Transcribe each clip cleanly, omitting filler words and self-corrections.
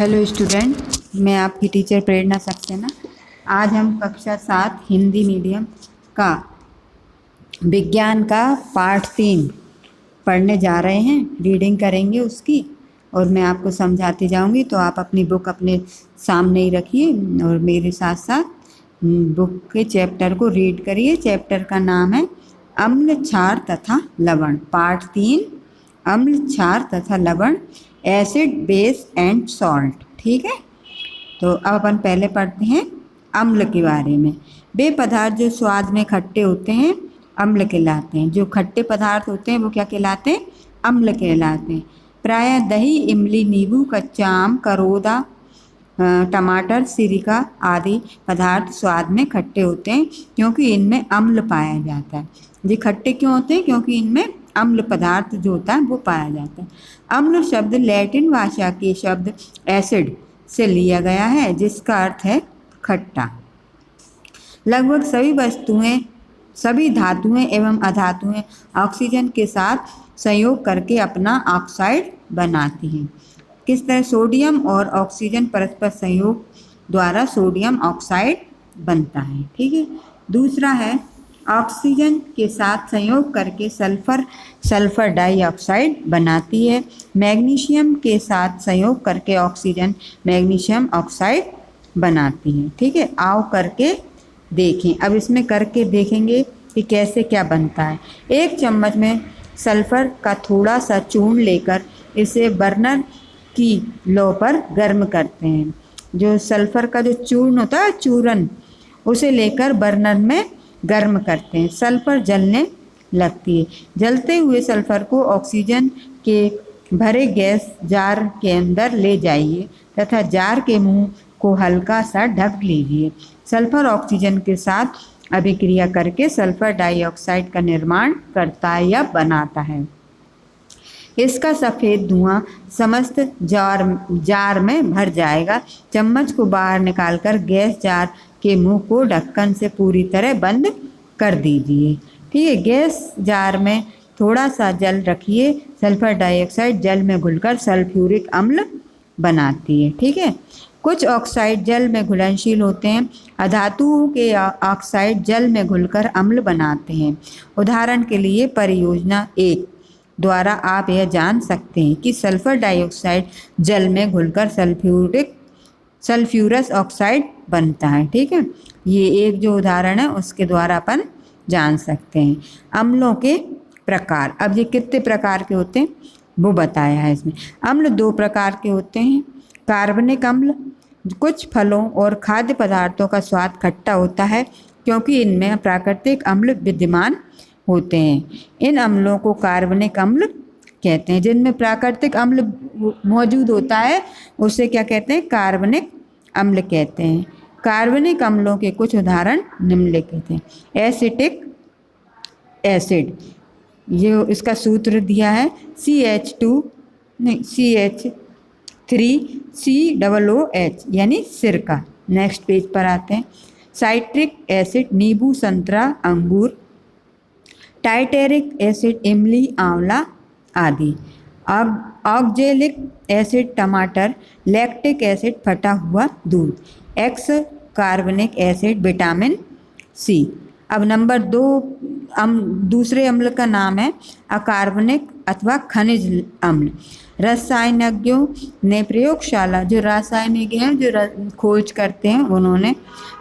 Hello student, मैं आपकी teacher प्रेरणा सक्सेना। आज हम कक्षा 7 हिंदी मीडियम का विज्ञान का पाठ 3 पढ़ने जा रहे हैं। रीडिंग करेंगे उसकी और मैं आपको समझाती जाऊंगी, तो आप अपनी बुक अपने सामने ही रखिए और मेरे साथ साथ बुक के चैप्टर को रीड करिए। चैप्टर का नाम है अम्ल, क्षार तथा लवण। पार्ट 3 अम्ल, क्षार तथा लवण, एसिड, बेस एंड सॉल्ट। ठीक है, तो अब अपन पहले पढ़ते हैं अम्ल के बारे में। वे पदार्थ जो स्वाद में खट्टे होते हैं अम्ल कहलाते हैं। जो खट्टे पदार्थ होते हैं वो क्या कहलाते हैं? अम्ल कहलाते हैं। प्रायः दही, इमली, नींबू, कच्चा आम, करोदा, टमाटर, सिरका आदि पदार्थ स्वाद में खट्टे होते हैं क्योंकि इनमें अम्ल पाया जाता है। ये खट्टे क्यों होते हैं? क्योंकि इनमें अम्ल पदार्थ जो होता है वो पाया जाता है। अम्ल शब्द लैटिन भाषा के शब्द एसिड से लिया गया है, जिसका अर्थ है खट्टा। लगभग सभी वस्तुएं, सभी धातुएं एवं अधातुएं ऑक्सीजन के साथ संयोग करके अपना ऑक्साइड बनाती हैं। किस तरह? सोडियम और ऑक्सीजन परस्पर संयोग द्वारा सोडियम ऑक्साइड बनता है। ठीक है। दूसरा है ऑक्सीजन के साथ संयोग करके सल्फर डाइऑक्साइड बनाती है। मैग्नीशियम के साथ संयोग करके ऑक्सीजन मैग्नीशियम ऑक्साइड बनाती है। ठीक है, आओ करके देखें। अब इसमें करके देखेंगे कि कैसे क्या बनता है। एक चम्मच में सल्फर का थोड़ा सा चूर्ण लेकर इसे बर्नर की लो पर गर्म करते हैं। जो सल्फर का जो चूर्ण होता है, चूर्ण, उसे लेकर बर्नर में गर्म करते हैं। सल्फर जलने लगती है। जलते हुए सल्फर को ऑक्सीजन के भरे गैस जार के अंदर ले जाइए तथा जार के मुंह को हल्का सा ढक लीजिए। सल्फर ऑक्सीजन के साथ अभिक्रिया करके सल्फर डाइऑक्साइड का निर्माण करता है या बनाता है। इसका सफ़ेद धुआं समस्त जार में भर जाएगा। चम्मच को बाहर निकालकर गैस जार के मुंह को ढक्कन से पूरी तरह बंद कर दीजिए। ठीक है, गैस जार में थोड़ा सा जल रखिए। सल्फर डाइऑक्साइड जल में घुलकर सल्फ्यूरिक अम्ल बनाती है। ठीक है, कुछ ऑक्साइड जल में घुलनशील होते हैं। अधातुओं के ऑक्साइड जल में घुलकर अम्ल बनाते हैं। उदाहरण के लिए परियोजना 1 द्वारा आप यह जान सकते हैं कि सल्फर डाइऑक्साइड जल में घुलकर सल्फ्यूरस ऑक्साइड बनता है। ठीक है, ये एक जो उदाहरण है उसके द्वारा अपन जान सकते हैं। अम्लों के प्रकार, अब ये कितने प्रकार के होते हैं वो बताया है इसमें। अम्ल 2 प्रकार के होते हैं। कार्बनिक अम्ल, कुछ फलों और खाद्य पदार्थों का स्वाद खट्टा होता है क्योंकि इनमें प्राकृतिक अम्ल विद्यमान होते हैं। इन अम्लों को कार्बनिक अम्ल कहते हैं। जिनमें प्राकृतिक अम्ल मौजूद होता है उसे क्या कहते हैं? कार्बनिक अम्ल कहते हैं। कार्बनिक अम्लों के कुछ उदाहरण निम्नलिखित हैं। एसिटिक एसिड, ये इसका सूत्र दिया है CH3COOH यानी सिरका। नेक्स्ट पेज पर आते हैं। साइट्रिक एसिड, नींबू, संतरा, अंगूर। टाइटेरिक एसिड, इमली, आंवला आदि। ऑक्जेलिक एसिड, टमाटर। लैक्टिक एसिड, फटा हुआ दूध। एक्स कार्बनिक एसिड, विटामिन सी। अब नंबर 2 दूसरे अम्ल का नाम है अकार्बनिक अथवा खनिज अम्ल। रसायनज्ञों ने प्रयोगशाला, जो रासायनिक हैं जो खोज करते हैं, उन्होंने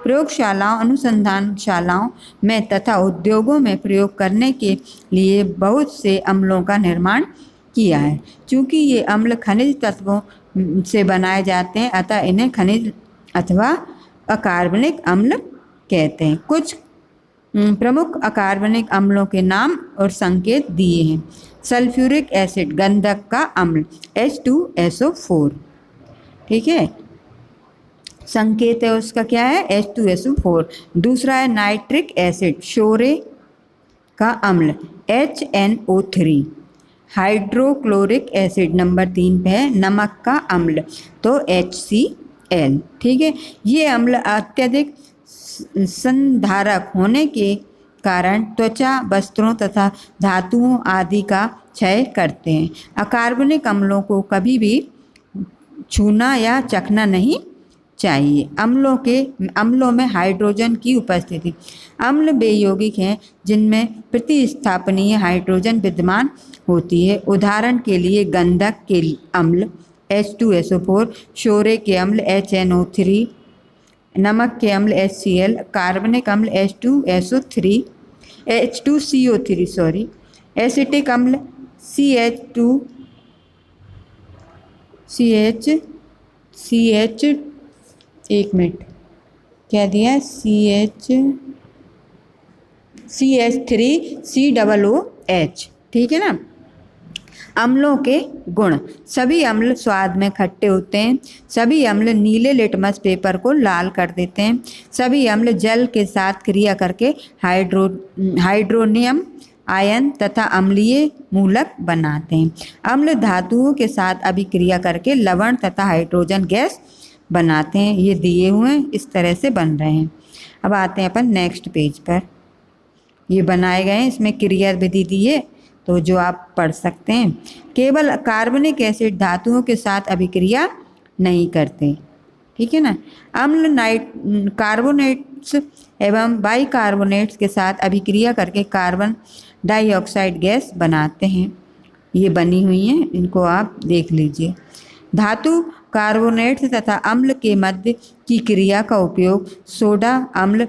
प्रयोगशालाओं, अनुसंधानशालाओं में तथा उद्योगों में प्रयोग करने के लिए बहुत से अम्लों का निर्माण किया है। चूँकि ये अम्ल खनिज तत्वों से बनाए जाते हैं अतः इन्हें खनिज अथवा अकार्बनिक अम्ल कहते हैं। कुछ प्रमुख अकार्बनिक अम्लों के नाम और संकेत दिए हैं। सल्फ्यूरिक एसिड, गंधक का अम्ल, H2SO4। ठीक है, संकेत है उसका क्या है? H2SO4। दूसरा है नाइट्रिक एसिड, शोरे का अम्ल, HNO3। हाइड्रोक्लोरिक एसिड नंबर 3 पे है, नमक का अम्ल, तो HCl। ठीक है, ये अम्ल अत्यधिक संधारक होने के कारण त्वचा, वस्त्रों तथा धातुओं आदि का क्षय करते हैं। अकार्बनिक अम्लों को कभी भी छूना या चखना नहीं चाहिए। अम्लों में हाइड्रोजन की उपस्थिति। अम्ल वे यौगिक हैं जिनमें प्रतिस्थापनीय हाइड्रोजन विद्यमान होती है। उदाहरण के लिए गंधक के अम्ल H2SO4, शोरे के अम्ल HNO3, नमक के अम्ल HCl, कार्बनिक अम्ल H2CO3, एसिटिक अम्ल एक मिनट क्या दिया है, CH3COOH, ठीक है ना। अम्लों के गुण। सभी अम्ल स्वाद में खट्टे होते हैं। सभी अम्ल नीले लिटमस पेपर को लाल कर देते हैं। सभी अम्ल जल के साथ क्रिया करके हाइड्रोनियम आयन तथा अम्लीय मूलक बनाते हैं। अम्ल धातुओं के साथ अभिक्रिया करके लवण तथा हाइड्रोजन गैस बनाते हैं। ये दिए हुए इस तरह से बन रहे हैं। अब आते हैं अपन नेक्स्ट पेज पर। ये बनाए गए हैं, इसमें क्रिया विधि दी है तो जो आप पढ़ सकते हैं। केवल कार्बनिक एसिड धातुओं के साथ अभिक्रिया नहीं करते, ठीक है ना। अम्ल कार्बोनेट्स एवं बाइकार्बोनेट्स के साथ अभिक्रिया करके कार्बन डाइऑक्साइड गैस बनाते हैं। ये बनी हुई हैं, इनको आप देख लीजिए। धातु कार्बोनेट्स तथा अम्ल के मध्य की क्रिया का उपयोग सोडा अम्ल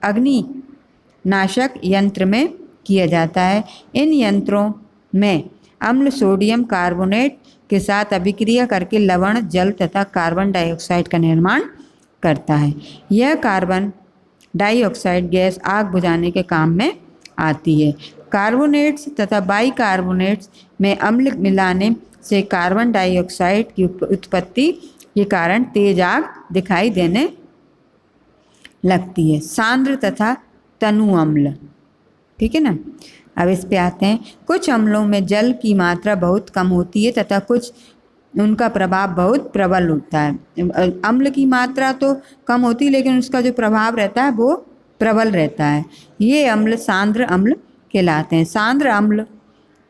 अग्निनाशक यंत्र में किया जाता है। इन यंत्रों में अम्ल सोडियम कार्बोनेट के साथ अभिक्रिया करके लवण जल तथा कार्बन डाइऑक्साइड का निर्माण करता है। यह कार्बन डाइऑक्साइड गैस आग बुझाने के काम में आती है। कार्बोनेट्स तथा बाइकार्बोनेट्स में अम्ल मिलाने से कार्बन डाइऑक्साइड की उत्पत्ति के कारण तेज आग दिखाई देने लगती है। सांद्र तथा तनु अम्ल, ठीक है ना। अब इस पे आते हैं। कुछ अम्लों में जल की मात्रा बहुत कम होती है तथा कुछ उनका प्रभाव बहुत प्रबल होता है। अम्ल की मात्रा तो कम होती है लेकिन उसका जो प्रभाव रहता है वो प्रबल रहता है। ये अम्ल सांद्र अम्ल कहलाते हैं। सांद्र अम्ल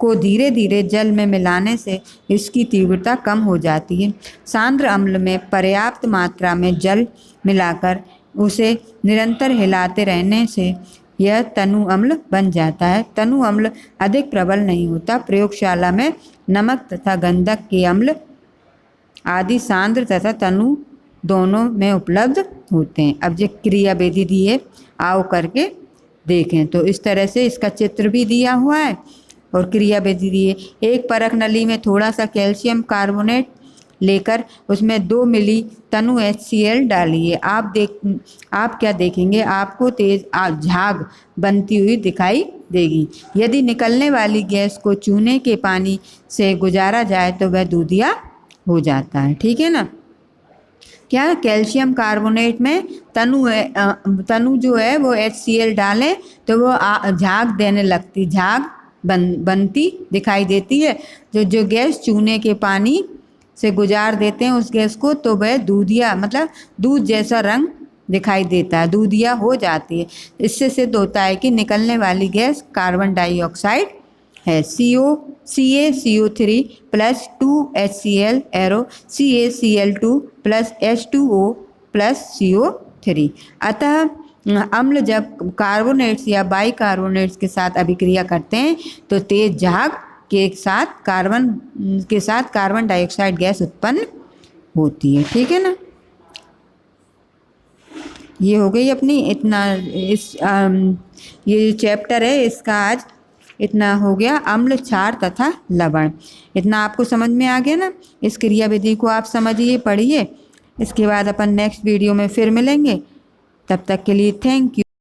को धीरे धीरे जल में मिलाने से इसकी तीव्रता कम हो जाती है। सांद्र अम्ल में पर्याप्त मात्रा में जल मिलाकर उसे निरंतर हिलाते रहने से यह तनु अम्ल बन जाता है। तनु अम्ल अधिक प्रबल नहीं होता। प्रयोगशाला में नमक तथा गंधक के अम्ल आदि सांद्र तथा तनु दोनों में उपलब्ध होते हैं। अब जो क्रिया विधि दी है आओ करके देखें। तो इस तरह से इसका चित्र भी दिया हुआ है और क्रिया विधि दी है। एक परख नली में थोड़ा सा कैल्शियम कार्बोनेट लेकर उसमें 2 मिली तनु HCl डालिए। आप क्या देखेंगे, आपको तेज झाग बनती हुई दिखाई देगी। यदि निकलने वाली गैस को चूने के पानी से गुजारा जाए तो वह दूधिया हो जाता है, ठीक है ना। क्या कैल्शियम कार्बोनेट में तनु जो है वो HCl डालें तो वो झाग देने लगती, झाग बनती दिखाई देती है। जो गैस चूने के पानी से गुजार देते हैं उस गैस को तो वह दूधिया मतलब दूध जैसा रंग दिखाई देता है, दूधिया हो जाती है। इससे सिद्ध होता है कि निकलने वाली गैस कार्बन डाइऑक्साइड है। CaCO3 plus 2HCl arrow CaCl2 plus H2O plus CO3। अतः अम्ल जब कार्बोनेट्स या बाइकार्बोनेट्स के साथ अभिक्रिया करते हैं तो तेज झाग के साथ कार्बन डाइऑक्साइड गैस उत्पन्न होती है, ठीक है ना। ये हो गई अपनी ये चैप्टर है इसका आज इतना हो गया। अम्ल, क्षार तथा लवण, इतना आपको समझ में आ गया ना। इस क्रिया विधि को आप समझिए, पढ़िए। इसके बाद अपन नेक्स्ट वीडियो में फिर मिलेंगे। तब तक के लिए थैंक यू।